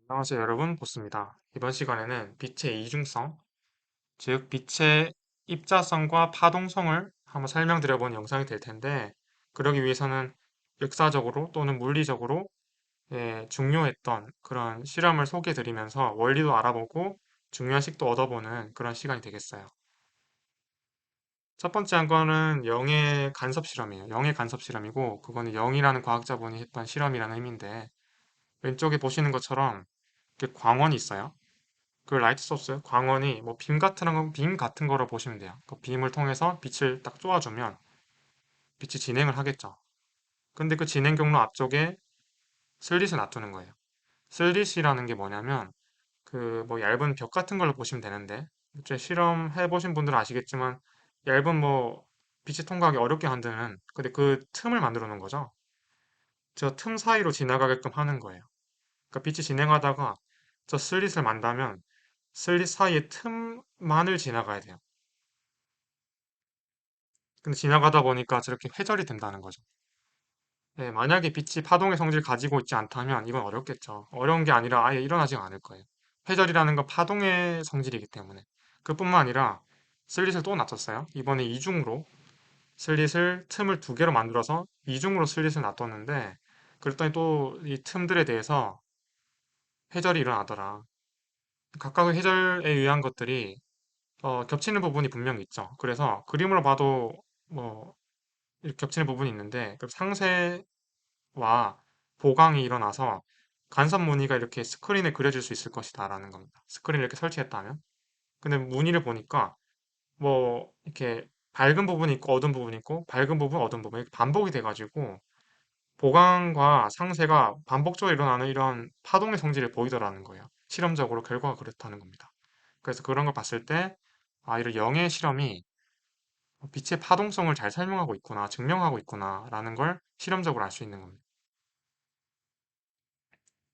안녕하세요 여러분, 보스입니다. 이번 시간에는 빛의 이중성, 즉 빛의 입자성과 파동성을 한번 설명드려본 영상이 될 텐데, 그러기 위해서는 역사적으로 또는 물리적으로 중요했던 그런 실험을 소개해드리면서 원리도 알아보고 중요한 식도 얻어보는 그런 시간이 되겠어요. 첫 번째 한 거는 영의 간섭 실험이에요. 영의 간섭 실험이고, 그거는 영이라는 과학자분이 했던 실험이라는 의미인데, 왼쪽에 보시는 것처럼 이렇게 광원이 있어요. 그 라이트 소스, 광원이 뭐 빔 같은 거로 보시면 돼요. 그 빔을 통해서 빛을 딱 쏘아주면 빛이 진행을 하겠죠. 근데 그 진행 경로 앞쪽에 슬릿을 놔두는 거예요. 슬릿이라는 게 뭐냐면 그 뭐 얇은 벽 같은 걸로 보시면 되는데, 제 실험 해보신 분들은 아시겠지만 얇은 뭐 빛이 통과하기 어렵게 만드는, 근데 그 틈을 만들어 놓은 거죠. 저 틈 사이로 지나가게끔 하는 거예요. 그러니까 빛이 진행하다가 저 슬릿을 만다면 슬릿 사이의 틈만을 지나가야 돼요. 근데 지나가다 보니까 저렇게 회절이 된다는 거죠. 네, 만약에 빛이 파동의 성질을 가지고 있지 않다면 이건 어렵겠죠. 어려운 게 아니라 아예 일어나지 않을 거예요. 회절이라는 건 파동의 성질이기 때문에. 그뿐만 아니라 슬릿을 또 놔뒀어요. 이번에 이중으로 슬릿을 틈을 두 개로 만들어서 이중으로 슬릿을 놔뒀는데, 그랬더니 또 이 틈들에 대해서 회절이 일어나더라. 각각의 회절에 의한 것들이 겹치는 부분이 분명히 있죠. 그래서 그림으로 봐도 뭐 이렇게 겹치는 부분이 있는데, 그 상세와 보강이 일어나서 간섭 무늬가 이렇게 스크린에 그려질 수 있을 것이다 라는 겁니다. 스크린을 이렇게 설치했다면. 근데 무늬를 보니까 뭐 이렇게 밝은 부분이 있고 어두운 부분이 있고 밝은 부분 어두운 부분 이렇게 반복이 돼가지고 보강과 상세가 반복적으로 일어나는 이런 파동의 성질을 보이더라는 거예요. 실험적으로 결과가 그렇다는 겁니다. 그래서 그런 걸 봤을 때, 아, 이런 영의 실험이 빛의 파동성을 잘 설명하고 있구나, 증명하고 있구나 라는 걸 실험적으로 알 수 있는 겁니다.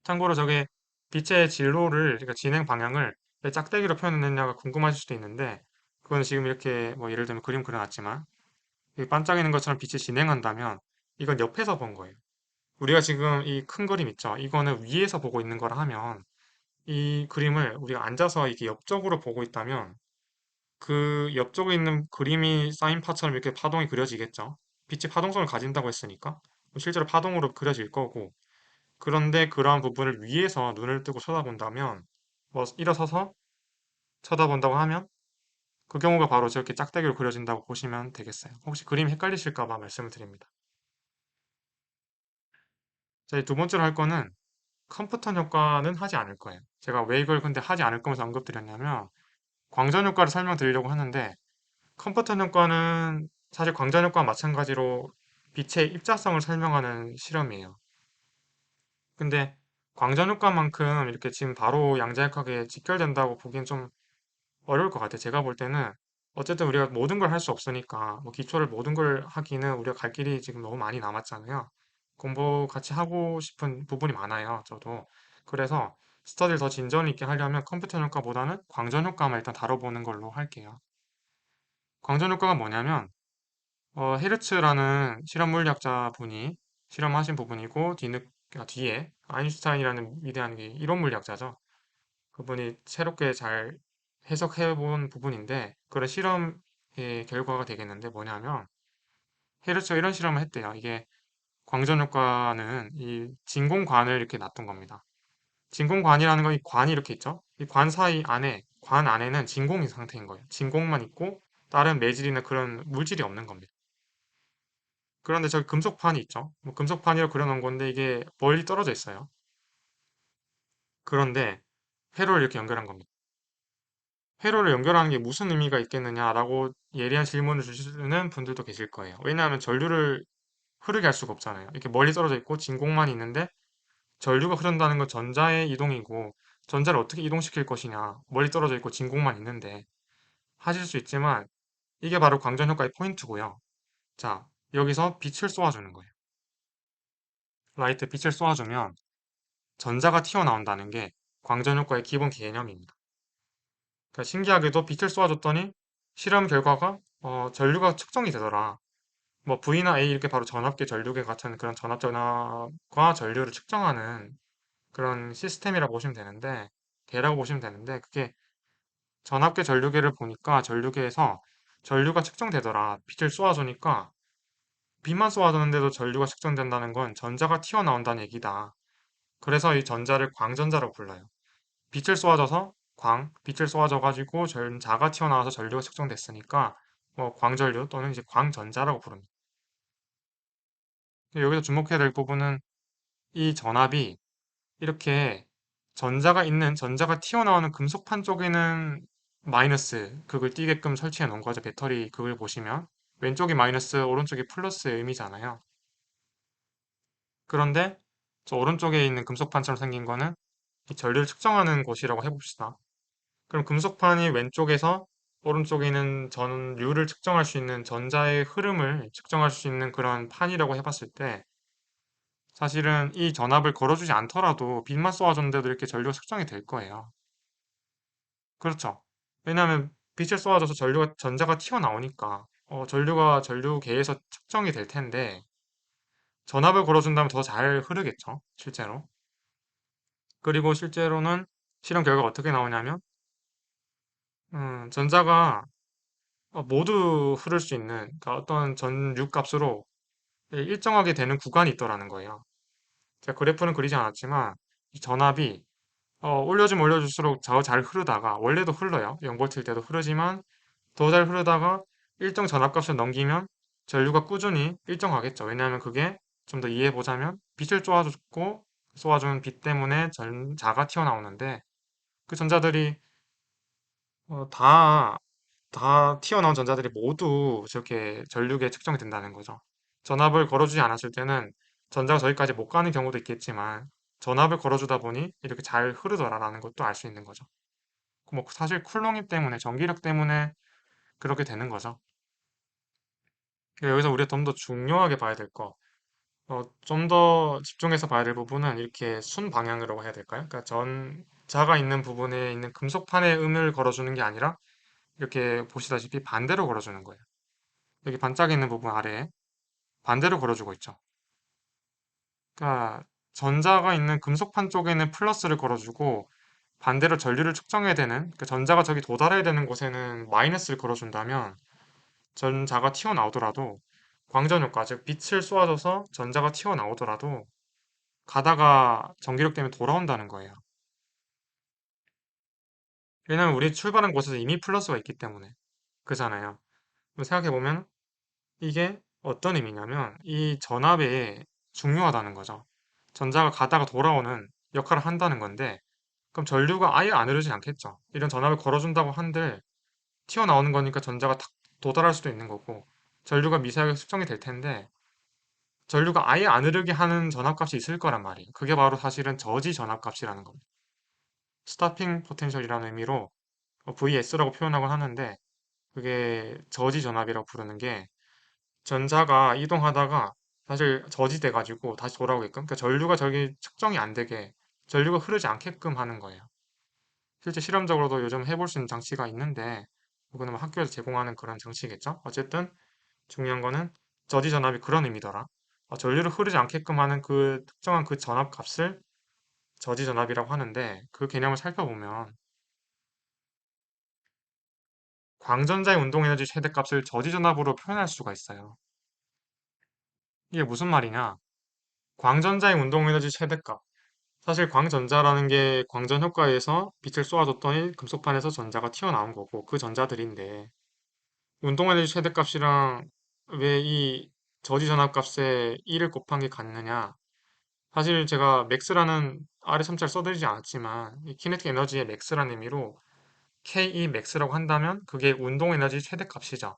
참고로 저게 빛의 진로를, 그러니까 진행 방향을 왜 짝대기로 표현했느냐가 궁금하실 수도 있는데, 그건 지금 이렇게 뭐 예를 들면 그림 그려놨지만 이 반짝이는 것처럼 빛이 진행한다면 이건 옆에서 본 거예요. 우리가 지금 이 큰 그림 있죠? 이거는 위에서 보고 있는 거라 하면, 이 그림을 우리가 앉아서 이렇게 옆쪽으로 보고 있다면 그 옆쪽에 있는 그림이 사인파처럼 이렇게 파동이 그려지겠죠? 빛이 파동성을 가진다고 했으니까 실제로 파동으로 그려질 거고, 그런데 그러한 부분을 위에서 눈을 뜨고 쳐다본다면, 뭐 일어서서 쳐다본다고 하면 그 경우가 바로 저렇게 짝대기로 그려진다고 보시면 되겠어요. 혹시 그림이 헷갈리실까 봐 말씀을 드립니다. 자, 두 번째로 할 거는 컴포턴 효과는 하지 않을 거예요. 제가 왜 이걸 근데 하지 않을 거면서 언급드렸냐면, 광전 효과를 설명드리려고 하는데, 컴포턴 효과는 사실 광전 효과와 마찬가지로 빛의 입자성을 설명하는 실험이에요. 근데 광전 효과만큼 이렇게 지금 바로 양자역학에 직결된다고 보기엔 좀 어려울 것 같아요. 제가 볼 때는 어쨌든 우리가 모든 걸 할 수 없으니까, 뭐 기초를 모든 걸 하기는 우리가 갈 길이 지금 너무 많이 남았잖아요. 공부 같이 하고 싶은 부분이 많아요. 저도. 그래서 스터디를 더 진전 있게 하려면 컴퓨터 효과보다는 광전 효과만 일단 다뤄보는 걸로 할게요. 광전 효과가 뭐냐면 헤르츠라는 실험 물리학자 분이 실험하신 부분이고, 뒤에 아인슈타인이라는 위대한 게 이론 물리학자죠. 그분이 새롭게 잘 해석해 본 부분인데, 그런 실험의 결과가 되겠는데, 뭐냐면 헤르츠가 이런 실험을 했대요. 이게 광전 효과는 이 진공관을 이렇게 놔둔 겁니다. 진공관이라는 건 이 관이 이렇게 있죠. 이 관 사이 안에, 관 안에는 진공인 상태인 거예요. 진공만 있고 다른 매질이나 그런 물질이 없는 겁니다. 그런데 저기 금속판이 있죠. 뭐 금속판이라고 그려놓은 건데 이게 멀리 떨어져 있어요. 그런데 회로를 이렇게 연결한 겁니다. 회로를 연결하는 게 무슨 의미가 있겠느냐라고 예리한 질문을 주시는 분들도 계실 거예요. 왜냐하면 전류를 흐르게 할 수가 없잖아요. 이렇게 멀리 떨어져 있고 진공만 있는데, 전류가 흐른다는 건 전자의 이동이고, 전자를 어떻게 이동시킬 것이냐. 멀리 떨어져 있고 진공만 있는데 하실 수 있지만, 이게 바로 광전 효과의 포인트고요. 자, 여기서 빛을 쏘아주는 거예요. 라이트 빛을 쏘아주면 전자가 튀어나온다는 게 광전 효과의 기본 개념입니다. 그러니까 신기하게도 빛을 쏘아줬더니 실험 결과가 전류가 측정이 되더라. 뭐 V나 A 이렇게 바로 전압계 전류계 같은 그런 전압 전압과 전류를 측정하는 그런 시스템이라고 보시면 되는데, 개라고 보시면 되는데, 그게 전압계 전류계를 보니까 전류계에서 전류가 측정되더라. 빛을 쏘아주니까 빛만 쏘아주는데도 전류가 측정된다는 건 전자가 튀어나온다는 얘기다. 그래서 이 전자를 광전자라고 불러요. 빛을 쏘아줘서 빛을 쏘아줘가지고 전자가 튀어나와서 전류가 측정됐으니까 뭐 광전류 또는 이제 광전자라고 부릅니다. 여기서 주목해야 될 부분은 이 전압이 이렇게 전자가 튀어나오는 금속판 쪽에는 마이너스 극을 띄게끔 설치해 놓은 거죠. 배터리 극을 보시면 왼쪽이 마이너스, 오른쪽이 플러스의 의미잖아요. 그런데 저 오른쪽에 있는 금속판처럼 생긴 거는 이 전류를 측정하는 곳이라고 해봅시다. 그럼 금속판이 왼쪽에서 오른쪽에 있는 전류를 측정할 수 있는 전자의 흐름을 측정할 수 있는 그런 판이라고 해봤을 때 사실은 이 전압을 걸어주지 않더라도 빛만 쏘아줬는데도 이렇게 전류가 측정이 될 거예요. 그렇죠. 왜냐하면 빛을 쏘아줘서 전자가 튀어나오니까 전류가 전류계에서 측정이 될 텐데 전압을 걸어준다면 더 잘 흐르겠죠. 실제로. 그리고 실제로는 실험 결과가 어떻게 나오냐면 전자가 모두 흐를 수 있는 그러니까 어떤 전류 값으로 일정하게 되는 구간이 있더라는 거예요. 제가 그래프는 그리지 않았지만 이 전압이 올려주면 올려줄수록 더 잘 흐르다가 원래도 흘러요. 0볼트일 때도 흐르지만 더 잘 흐르다가 일정 전압값을 넘기면 전류가 꾸준히 일정하겠죠. 왜냐하면 그게 좀 더 이해해 보자면 빛을 쏘아주고 쏘아주는 빛 때문에 전자가 튀어나오는데 그 전자들이 다 튀어나온 전자들이 모두 저렇게 전류계에 측정이 된다는 거죠. 전압을 걸어주지 않았을 때는 전자가 저기까지 못 가는 경우도 있겠지만 전압을 걸어주다 보니 이렇게 잘 흐르더라라는 것도 알 수 있는 거죠. 뭐 사실 쿨롱임 때문에 전기력 때문에 그렇게 되는 거죠. 그러니까 여기서 우리가 좀 더 중요하게 봐야 될 거, 좀 더 집중해서 봐야 될 부분은 이렇게 순방향이라고 해야 될까요? 그러니까 전자가 있는 부분에 있는 금속판에 음을 걸어주는 게 아니라 이렇게 보시다시피 반대로 걸어주는 거예요. 여기 반짝이 있는 부분 아래에 반대로 걸어주고 있죠. 그러니까 전자가 있는 금속판 쪽에는 플러스를 걸어주고 반대로 전류를 측정해야 되는 그 전자가 저기 도달해야 되는 곳에는 마이너스를 걸어준다면 전자가 튀어나오더라도 광전 효과, 즉 빛을 쏘아줘서 전자가 튀어나오더라도 가다가 전기력 때문에 돌아온다는 거예요. 왜냐면 우리 출발한 곳에서 이미 플러스가 있기 때문에 그잖아요. 생각해보면 이게 어떤 의미냐면 이 전압에 중요하다는 거죠. 전자가 가다가 돌아오는 역할을 한다는 건데 그럼 전류가 아예 안 흐르진 않겠죠. 이런 전압을 걸어준다고 한들 튀어나오는 거니까 전자가 탁 도달할 수도 있는 거고 전류가 미세하게 수정이 될 텐데 전류가 아예 안 흐르게 하는 전압값이 있을 거란 말이에요. 그게 바로 사실은 저지 전압값이라는 겁니다. 스타핑 포텐셜이라는 의미로 VS라고 표현하곤 하는데 그게 저지 전압이라고 부르는 게 전자가 이동하다가 사실 저지돼 가지고 다시 돌아오게끔 그러니까 전류가 저기 측정이 안 되게 전류가 흐르지 않게끔 하는 거예요. 실제 실험적으로도 요즘 해볼 수 있는 장치가 있는데 이거는 뭐 학교에서 제공하는 그런 장치겠죠. 어쨌든 중요한 거는 저지 전압이 그런 의미더라. 전류를 흐르지 않게끔 하는 그 특정한 그 전압 값을 저지 전압이라고 하는데 그 개념을 살펴보면 광전자의 운동 에너지 최대값을 저지 전압으로 표현할 수가 있어요. 이게 무슨 말이냐? 광전자의 운동 에너지 최대값. 사실 광전자라는 게 광전 효과에서 빛을 쏘아줬더니 금속판에서 전자가 튀어나온 거고 그 전자들인데 운동 에너지 최대값이랑 왜 이 저지 전압 값에 1을 곱한 게 같느냐? 사실 제가 맥스라는 아래 3자를 써드리지 않았지만 이 키네틱 에너지의 맥스라는 의미로 KE 맥스라고 한다면 그게 운동 에너지 최대값이죠.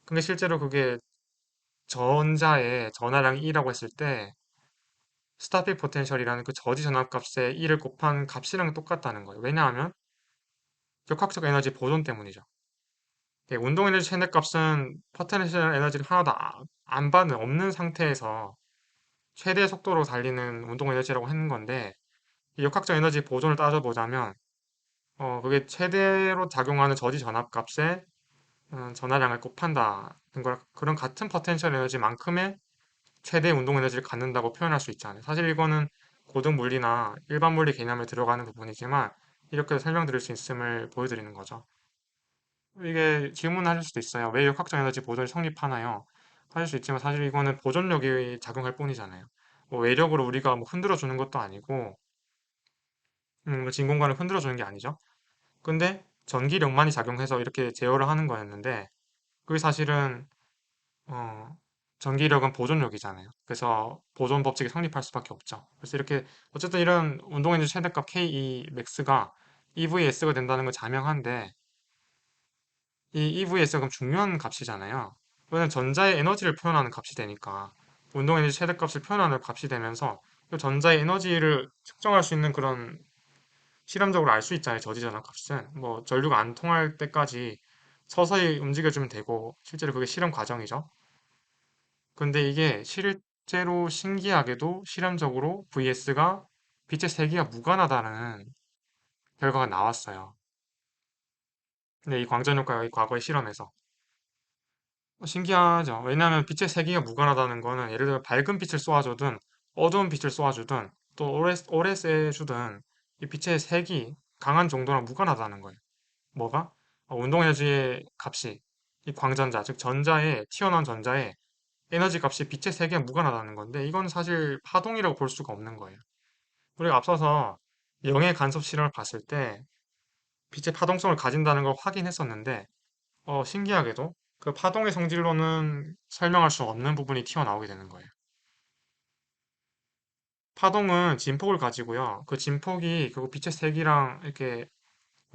근데 실제로 그게 전자의 전하량 2라고 했을 때 스타픽 포텐셜이라는 그 저지 전압값에 1을 곱한 값이랑 똑같다는 거예요. 왜냐하면 역학적 에너지 보존 때문이죠. 운동 에너지 최대값은 포텐셜 에너지를 하나도 안 받는 없는 상태에서 최대 속도로 달리는 운동 에너지라고 하는 건데 이 역학적 에너지 보존을 따져보자면 그게 최대로 작용하는 저지 전압값에 전하량을 곱한다는 걸 그런 같은 포텐셜 에너지만큼의 최대 운동 에너지를 갖는다고 표현할 수 있잖아요. 사실 이거는 고등 물리나 일반 물리 개념에 들어가는 부분이지만 이렇게 설명드릴 수 있음을 보여드리는 거죠. 이게 질문하실 수도 있어요. 왜 역학적 에너지 보존이 성립하나요? 하실 수 있지만 사실 이거는 보존력이 작용할 뿐이잖아요. 뭐 외력으로 우리가 뭐 흔들어 주는 것도 아니고, 뭐 진공관을 흔들어 주는 게 아니죠. 근데 전기력만이 작용해서 이렇게 제어를 하는 거였는데, 그게 사실은 어, 전기력은 보존력이잖아요. 그래서 보존 법칙이 성립할 수밖에 없죠. 그래서 이렇게 어쨌든 이런 운동에너지 최대값 Ke max가 EVS가 된다는 건 자명한데, 이 EVS가 그럼 중요한 값이잖아요. 왜냐면 전자의 에너지를 표현하는 값이 되니까 운동에너지 최대값을 표현하는 값이 되면서 그 전자의 에너지를 측정할 수 있는 그런 실험적으로 알 수 있잖아요. 저지전환 값은 뭐 전류가 안 통할 때까지 서서히 움직여주면 되고 실제로 그게 실험 과정이죠. 근데 이게 실제로 신기하게도 실험적으로 VS가 빛의 세기가 무관하다는 결과가 나왔어요. 근데 이 광전 효과가 이 과거의 실험에서 신기하죠. 왜냐하면 빛의 세기가 무관하다는 거는 예를 들어 밝은 빛을 쏘아주든 어두운 빛을 쏘아주든 또 오래 쐬주든 이 빛의 색이 강한 정도랑 무관하다는 거예요. 뭐가? 운동 에너지의 값이 이 광전자, 즉 전자의 튀어나온 전자의 에너지 값이 빛의 세기에 무관하다는 건데 이건 사실 파동이라고 볼 수가 없는 거예요. 우리가 앞서서 영의 간섭 실험을 봤을 때 빛의 파동성을 가진다는 걸 확인했었는데 신기하게도 그 파동의 성질로는 설명할 수 없는 부분이 튀어나오게 되는 거예요. 파동은 진폭을 가지고요. 그 진폭이 그 빛의 색이랑 이렇게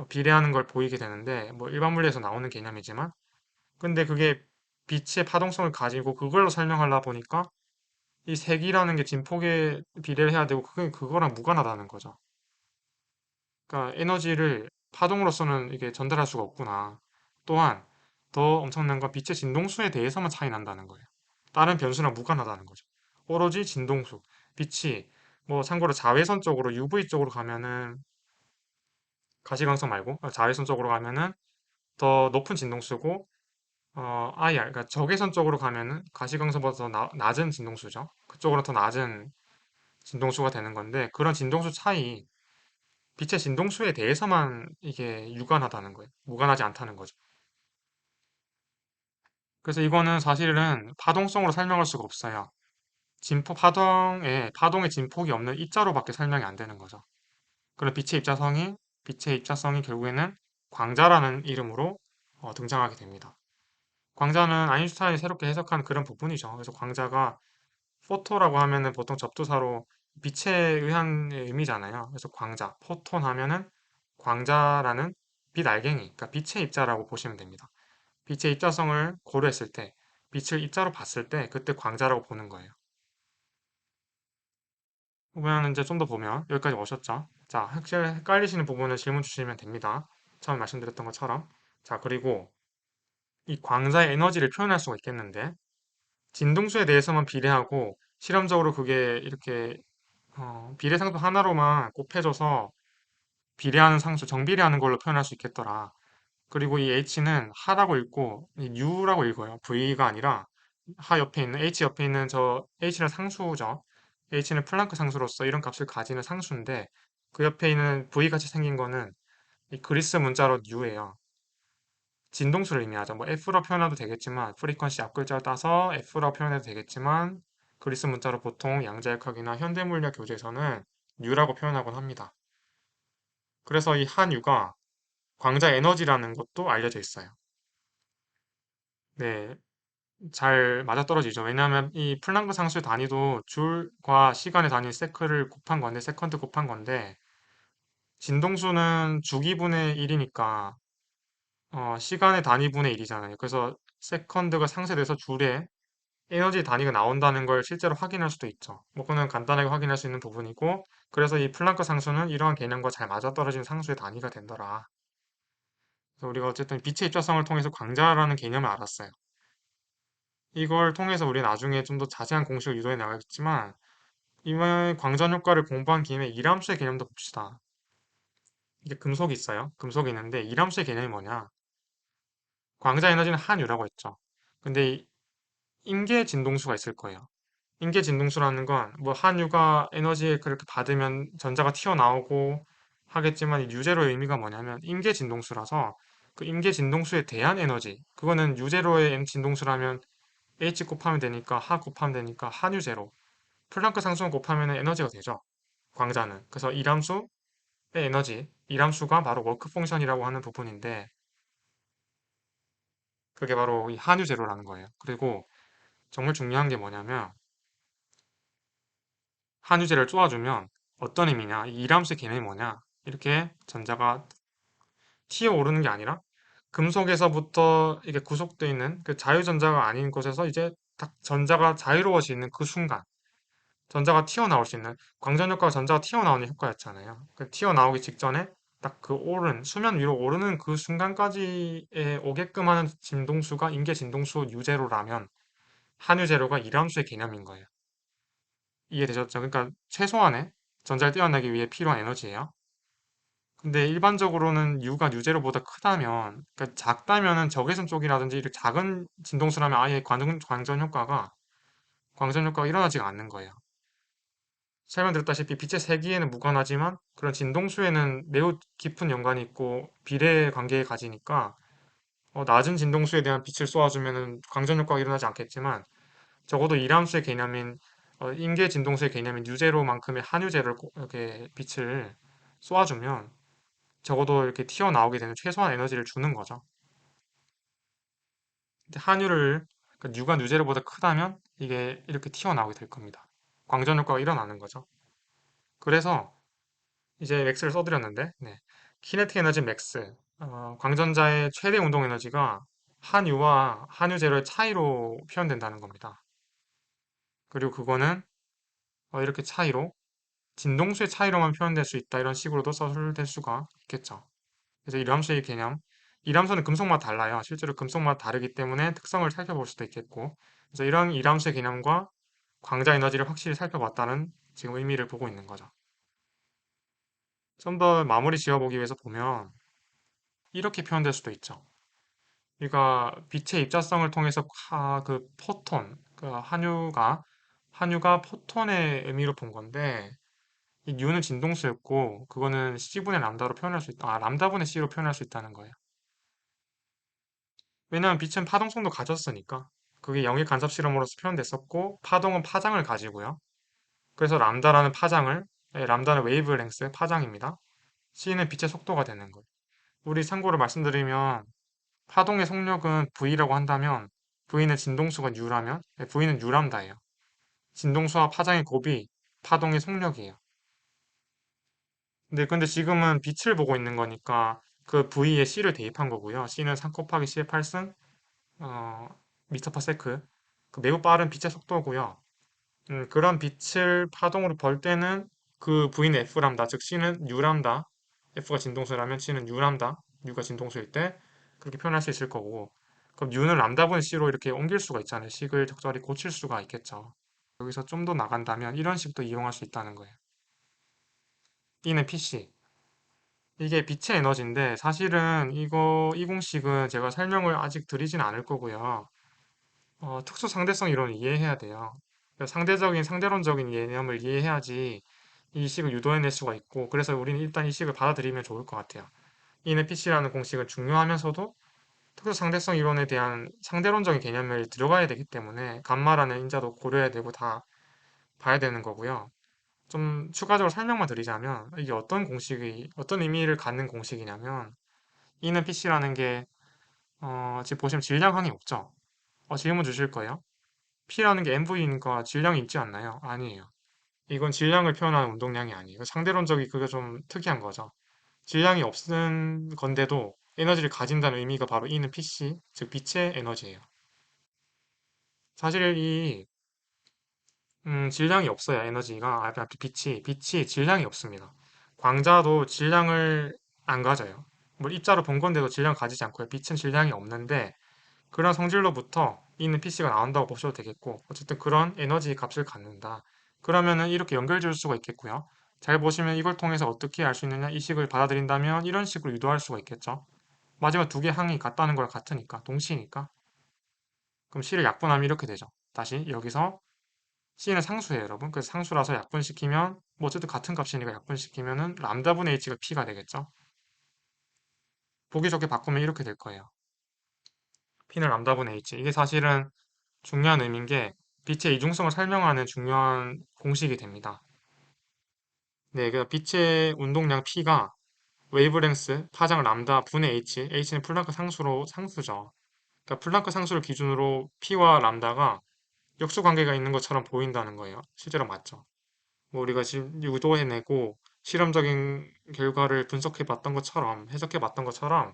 비례하는 걸 보이게 되는데 뭐 일반 물리에서 나오는 개념이지만 근데 그게 빛의 파동성을 가지고 그걸로 설명하려 보니까 이 색이라는 게 진폭에 비례를 해야 되고 그게 그거랑 무관하다는 거죠. 그러니까 에너지를 파동으로서는 이게 전달할 수가 없구나. 또한 더 엄청난 건 빛의 진동수에 대해서만 차이 난다는 거예요. 다른 변수랑 무관하다는 거죠. 오로지 진동수. 빛이 뭐 참고로 자외선 쪽으로 UV 쪽으로 가면은 가시광선 말고 자외선 쪽으로 가면은 더 높은 진동수고 IR 그러니까 적외선 쪽으로 가면은 가시광선보다 더 낮은 진동수죠. 그쪽으로 더 낮은 진동수가 되는 건데 그런 진동수 차이 빛의 진동수에 대해서만 이게 유관하다는 거예요. 무관하지 않다는 거죠. 그래서 이거는 사실은 파동성으로 설명할 수가 없어요. 파동의 진폭이 없는 입자로밖에 설명이 안 되는 거죠. 그럼 빛의 입자성이 결국에는 광자라는 이름으로 등장하게 됩니다. 광자는 아인슈타인이 새롭게 해석한 그런 부분이죠. 그래서 광자가 포토라고 하면은 보통 접두사로 빛에 의한 의미잖아요. 그래서 광자, 포톤 하면은 광자라는 빛 알갱이, 그러니까 빛의 입자라고 보시면 됩니다. 빛의 입자성을 고려했을 때, 빛을 입자로 봤을 때 그때 광자라고 보는 거예요. 그러면 이제 좀 더 보면 여기까지 오셨죠? 자, 혹시 헷갈리시는 부분을 질문 주시면 됩니다. 처음 말씀드렸던 것처럼. 자, 그리고 이 광자의 에너지를 표현할 수가 있겠는데 진동수에 대해서만 비례하고 실험적으로 그게 이렇게 비례상수 하나로만 곱해줘서 비례하는 상수, 정비례하는 걸로 표현할 수 있겠더라. 그리고 이 h는 하라고 읽고 이 u라고 읽어요. v가 아니라 하 옆에 있는 h 옆에 있는 저 h는 상수죠. h는 플랑크 상수로서 이런 값을 가지는 상수인데 그 옆에 있는 v 같이 생긴 거는 이 그리스 문자로 u예요. 진동수를 의미하죠. 뭐 F로 표현해도 되겠지만 프리퀀시 앞글자를 따서 F로 표현해도 되겠지만 그리스 문자로 보통 양자역학이나 현대물리학 교재에서는 U라고 표현하곤 합니다. 그래서 이 한 U가 광자 에너지라는 것도 알려져 있어요. 네, 잘 맞아떨어지죠. 왜냐하면 이 플랑크 상수의 단위도 줄과 시간의 단위 세크를 곱한 건데 세컨드 곱한 건데 진동수는 주기분의 1이니까 시간의 단위분의 1이잖아요. 그래서 세컨드가 상쇄돼서 줄에 에너지 단위가 나온다는 걸 실제로 확인할 수도 있죠. 뭐 그거는 간단하게 확인할 수 있는 부분이고, 그래서 이 플랑크 상수는 이러한 개념과 잘 맞아떨어지는 상수의 단위가 된더라. 그래서 우리가 어쨌든 빛의 입자성을 통해서 광자라는 개념을 알았어요. 이걸 통해서 우리 나중에 좀 더 자세한 공식을 유도해 나가겠지만, 이번 광전 효과를 공부한 김에 이람수의 개념도 봅시다. 이게 금속이 있어요. 금속이 있는데 이람수의 개념이 뭐냐? 광자 에너지는 한유라고 했죠. 근데 임계 진동수가 있을 거예요. 인계 진동수라는 건 뭐 한유가 에너지를 그렇게 받으면 전자가 튀어나오고 하겠지만 이 유제로의 의미가 뭐냐면 인계 진동수라서 그 인계 진동수에 대한 에너지 그거는 유제로의 M 진동수라면 H 곱하면 되니까 하 곱하면 되니까 한유제로 플랑크 상수원 곱하면 에너지가 되죠. 광자는. 그래서 이람수의 에너지, 이람수가 바로 워크 펑션이라고 하는 부분인데 그게 바로 이 한유제로라는 거예요. 그리고 정말 중요한 게 뭐냐면 한유제를 쪼아주면 어떤 의미냐? 이 이람수의 개념이 뭐냐? 이렇게 전자가 튀어오르는 게 아니라 금속에서부터 이게 구속되어 있는 그 자유전자가 아닌 곳에서 이제 딱 전자가 자유로워지는 그 순간 전자가 튀어나올 수 있는 광전 효과가 전자가 튀어나오는 효과였잖아요. 그 튀어나오기 직전에 딱 그 오른 수면 위로 오르는 그 순간까지에 오게끔 하는 진동수가 인계 진동수 유제로라면 한유제로가 이람수의 개념인 거예요. 이해되셨죠? 그러니까 최소한의 전자를 떼어내기 위해 필요한 에너지예요. 근데 일반적으로는 U가 유제로보다 크다면, 그러니까 작다면은 적외선 쪽이라든지 이렇게 작은 진동수라면 아예 광전 효과가 일어나지가 않는 거예요. 설명드렸다시피 빛의 세기에는 무관하지만 그런 진동수에는 매우 깊은 연관이 있고 비례 관계에 가지니까 낮은 진동수에 대한 빛을 쏘아주면은 광전 효과가 일어나지 않겠지만 적어도 이람수의 개념인 인계 진동수의 개념인 유제로만큼의 한유제를 이렇게 빛을 쏘아주면 적어도 이렇게 튀어나오게 되는 최소한 에너지를 주는 거죠. 근데 한유를 그러니까 유가 유제로보다 크다면 이게 이렇게 튀어나오게 될 겁니다. 광전 효과가 일어나는 거죠. 그래서 이제 맥스를 써드렸는데 네. 키네틱 에너지 맥스 광전자의 최대 운동 에너지가 한유와 한유제로의 차이로 표현된다는 겁니다. 그리고 그거는 이렇게 차이로 진동수의 차이로만 표현될 수 있다 이런 식으로도 써줄 수가 있겠죠. 그래서 이람수의 개념 이람수는 금속마다 달라요. 실제로 금속마다 다르기 때문에 특성을 살펴볼 수도 있겠고 그래서 이런 이람수의 개념과 광자 에너지를 확실히 살펴봤다는 지금 의미를 보고 있는 거죠. 좀 더 마무리 지어보기 위해서 보면 이렇게 표현될 수도 있죠. 그러니까 빛의 입자성을 통해서 그 포톤, 그 한유가 포톤의 의미로 본 건데 이 U는 진동수였고 그거는 C분의 람다로 표현할 수 있다. 람다분의 C로 표현할 수 있다는 거예요. 왜냐하면 빛은 파동성도 가졌으니까 그게 영의 간섭 실험으로서 표현됐었고 파동은 파장을 가지고요. 그래서 람다는 웨이브랭스 파장입니다. C는 빛의 속도가 되는 거예요. 우리 참고로 말씀드리면 파동의 속력은 V라고 한다면 V는 진동수가 U라면 V는 U람다예요. 진동수와 파장의 곱이 파동의 속력이에요. 근데 지금은 빛을 보고 있는 거니까 그 V에 C를 대입한 거고요. C는 3 곱하기 C의 8승 미터 퍼 세크 그 매우 빠른 빛의 속도고요. 그런 빛을 파동으로 벌 때는 그 V는 F람다, 즉 C는 U람다, F가 진동수라면 C는 U람다, U가 진동수일 때 그렇게 표현할 수 있을 거고 그럼 U는 람다분의 C로 이렇게 옮길 수가 있잖아요. 식을 적절히 고칠 수가 있겠죠. 여기서 좀 더 나간다면 이런 식도 이용할 수 있다는 거예요. E는 PC. 이게 빛의 에너지인데 사실은 이 공식은 제가 설명을 아직 드리진 않을 거고요. 특수 상대성 이론을 이해해야 돼요. 그러니까 상대론적인 개념을 이해해야지 이 식을 유도해낼 수가 있고, 그래서 우리는 일단 이 식을 받아들이면 좋을 것 같아요. ENFPC라는 공식은 중요하면서도 특수 상대성 이론에 대한 상대론적인 개념을 들어가야 되기 때문에 감마라는 인자도 고려해야 되고 다 봐야 되는 거고요. 좀 추가적으로 설명만 드리자면 이게 어떤 의미를 갖는 공식이냐면 ENFPC라는 게 지금 보시면 질량항이 없죠? 질문 주실 거예요. P라는 게 MV니까 질량이 있지 않나요? 아니에요. 이건 질량을 표현하는 운동량이 아니에요. 상대론적이 그게 좀 특이한 거죠. 질량이 없는 건데도 에너지를 가진다는 의미가 바로 E는 PC, 즉 빛의 에너지예요. 사실 질량이 없어요. 에너지가 빛이 질량이 없습니다. 광자도 질량을 안 가져요. 뭐 입자로 본 건데도 질량 가지지 않고요. 빛은 질량이 없는데 그런 성질로부터 있는 PC가 나온다고 보셔도 되겠고 어쨌든 그런 에너지 값을 갖는다. 그러면은 이렇게 연결 지을 수가 있겠고요. 잘 보시면 이걸 통해서 어떻게 알 수 있느냐? 이 식을 받아들인다면 이런 식으로 유도할 수가 있겠죠. 마지막 두 개 항이 같다는 걸 같으니까 동시니까 그럼 C를 약분하면 이렇게 되죠. 다시 여기서 C는 상수예요, 여러분. 그래서 상수라서 약분시키면 뭐 어쨌든 같은 값이니까 약분시키면은 람다분의 H가 P가 되겠죠. 보기 좋게 바꾸면 이렇게 될 거예요. P는 람다분의 H. 이게 사실은 중요한 의미인 게 빛의 이중성을 설명하는 중요한 공식이 됩니다. 네, 그래서 빛의 운동량 P가 웨이브랭스 파장 람다 분의 H, H는 플랑크 상수로 상수죠. 그러니까 플랑크 상수를 기준으로 P와 람다가 역수 관계가 있는 것처럼 보인다는 거예요. 실제로 맞죠. 뭐 우리가 지금 유도해내고 실험적인 결과를 분석해 봤던 것처럼 해석해 봤던 것처럼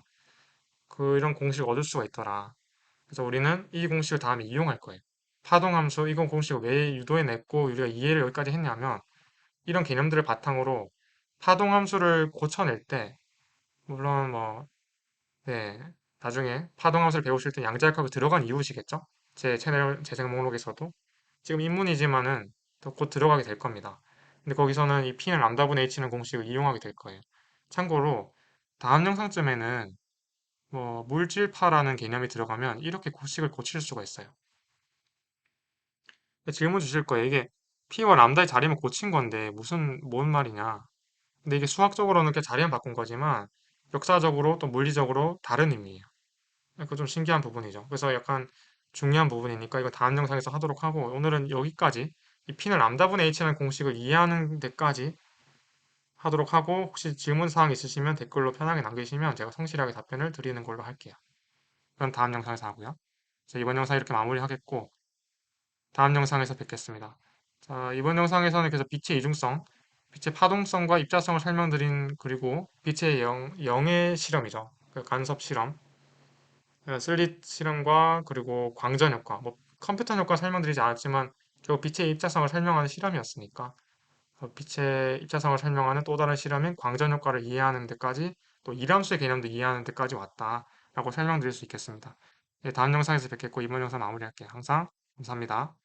이런 공식을 얻을 수가 있더라. 그래서 우리는 이 공식을 다음에 이용할 거예요. 파동함수 이건 공식을 왜 유도해냈고 우리가 이해를 여기까지 했냐면 이런 개념들을 바탕으로 파동함수를 고쳐낼 때 물론 뭐 네, 나중에 파동함수를 배우실 때 양자역학이 들어간 이유시겠죠? 제 채널 재생 목록에서도 지금 입문이지만은 더 곧 들어가게 될 겁니다. 근데 거기서는 이 P는 람다분의 H는 공식을 이용하게 될 거예요. 참고로 다음 영상쯤에는 뭐 물질파라는 개념이 들어가면 이렇게 공식을 고칠 수가 있어요. 질문 주실 거예요. 이게 P와 람다의 자리만 고친 건데 무슨 뭔 말이냐? 근데 이게 수학적으로는 그냥 자리만 바꾼 거지만 역사적으로 또 물리적으로 다른 의미예요. 그거 좀 신기한 부분이죠. 그래서 약간 중요한 부분이니까 이거 다음 영상에서 하도록 하고 오늘은 여기까지 이 P는 람다분의 H라는 공식을 이해하는 데까지 하도록 하고 혹시 질문 사항 있으시면 댓글로 편하게 남기시면 제가 성실하게 답변을 드리는 걸로 할게요. 그럼 다음 영상에서 하고요. 자, 이번 영상 이렇게 마무리하겠고 다음 영상에서 뵙겠습니다. 자, 이번 영상에서는 그래서 빛의 이중성, 빛의 파동성과 입자성을 설명드린 그리고 빛의 영의 실험이죠. 그 간섭 실험, 슬릿 실험과 그리고 광전 효과, 뭐 컴퓨터 효과 설명드리지 않았지만 결국 빛의 입자성을 설명하는 실험이었으니까 빛의 입자성을 설명하는 또 다른 실험인 광전 효과를 이해하는 데까지 또 이람수의 개념도 이해하는 데까지 왔다라고 설명드릴 수 있겠습니다. 네, 다음 영상에서 뵙겠고 이번 영상 마무리할게요. 항상 감사합니다.